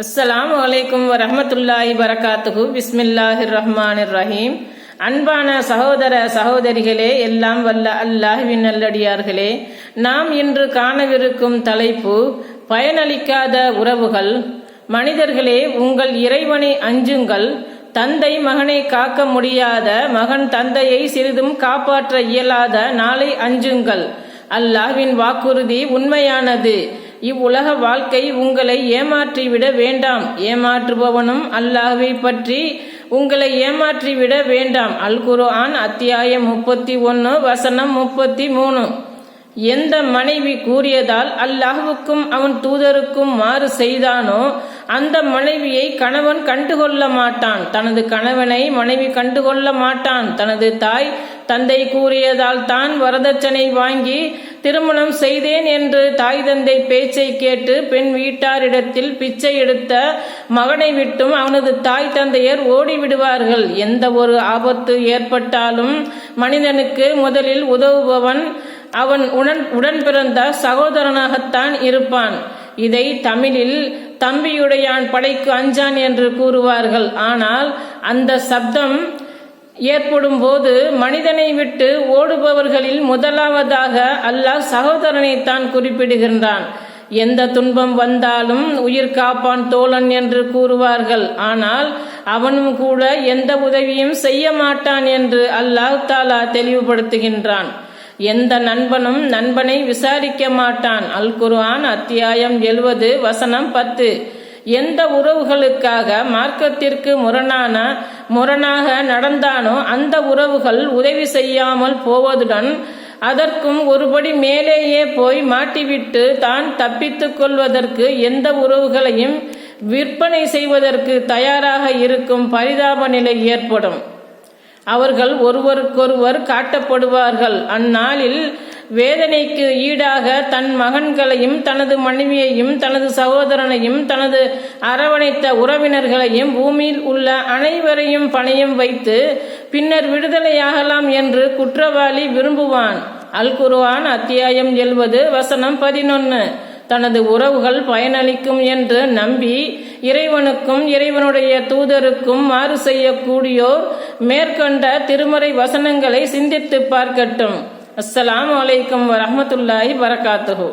அஸ்ஸலாமு அலைக்கும் வரஹ்மத்துல்லாஹி வரகாத்துஹு. பிஸ்மில்லாஹிர் ரஹ்மானிர் ரஹீம். அன்பான சகோதர சகோதரிகளே, எல்லாம் வல்ல அல்லாஹ்வின் நல்லடியார்களே, நாம் இன்று காணவிருக்கும் தலைப்பு பயனளிக்காத உறவுகள். மனிதர்களே, உங்கள் இறைவனை அஞ்சுங்கள். தந்தை மகனை காக்க முடியாத, மகன் தந்தையை சிறிதும் காப்பாற்ற இயலாத நாளை அஞ்சுங்கள். அல்லாஹ்வின் வாக்குறுதி உண்மையானது. இவ்வுலக வாழ்க்கை உங்களை ஏமாற்றிவிட வேண்டாம். ஏமாற்றுபவனும் அல்லாஹ்வை பற்றி உங்களை ஏமாற்றிவிட வேண்டாம். அல் குர்ஆன் அத்தியாயம் 31 வசனம் 33. எந்த மனைவி கூறியதால் அல்லாஹ்வுக்கும் அவன் தூதருக்கும் மாறு செய்தானோ அந்த மனைவியை கணவன் கண்டுகொள்ள மாட்டான். தனது கணவனை மனைவி கண்டுகொள்ள மாட்டான். தனது தாய் தந்தை கூறியதால் தான் வரதட்சணை வாங்கி திருமணம் செய்தேன் என்று தாய் தந்தை பேச்சை கேட்டு பெண் வீட்டாரிடத்தில் பிச்சை எடுத்த மகனை விட்டும் அவனது தாய் தந்தையர் ஓடிவிடுவார்கள். எந்த ஒரு ஆபத்து ஏற்பட்டாலும் மனிதனுக்கு முதலில் உதவுபவன் அவன் உடன் பிறந்த சகோதரனாகத்தான் இருப்பான். இதை தமிழில் தம்பியுடையான் படைக்கு அஞ்சான் என்று கூறுவார்கள். ஆனால் அந்த சப்தம் ஏற்படும் போது மனிதனை விட்டு ஓடுபவர்களில் முதலாவதாக அல்லாஹ் சகோதரனைத்தான் குறிப்பிடுகின்றான். எந்த துன்பம் வந்தாலும் உயிர் காப்பான் தோழன் என்று கூறுவார்கள். ஆனால் அவனும் கூட எந்த உதவியும் செய்ய மாட்டான் என்று அல்லாஹ் தாலா தெளிவுபடுத்துகின்றான். எந்த நண்பனும் நண்பனை விசாரிக்க மாட்டான். அல் குர்ஆன் அத்தியாயம் 70 வசனம் 10. எந்த உறவுகளுக்காக மார்க்கத்திற்கு முரணாக நடந்தானோ அந்த உறவுகள் உதவி செய்யாமல் போவதுடன் அதற்கும் ஒருபடி மேலேயே போய் மாட்டிவிட்டு தான் தப்பித்துக் கொள்வதற்கு எந்த உறவுகளையும் விற்பனை செய்வதற்கு தயாராக இருக்கும் பரிதாப நிலை ஏற்படும். அவர்கள் ஒருவருக்கொருவர் காட்டப்படுவார்கள். அந்நாளில் வேதனைக்கு ஈடாக தன் மகன்களையும் தனது மனைவியையும் தனது சகோதரனையும் தனது அரவணைத்த உறவினர்களையும் பூமியில் உள்ள அனைவரையும் பணயம் வைத்து பின்னர் விடுதலையாகலாம் என்று குற்றவாளி விரும்புவான். அல் குர்ஆன் அத்தியாயம் 70 வசனம் 11. தனது உறவுகள் பயனளிக்கும் என்று நம்பி இறைவனுக்கும் இறைவனுடைய தூதருக்கும் மாறு செய்யக்கூடியோர் மேற்கொண்ட திருமறை வசனங்களை சிந்தித்து பார்க்கட்டும். அஸ்ஸலாமு அலைக்கும் வரஹ்மத்துல்லாஹி வரகாத்துஹு.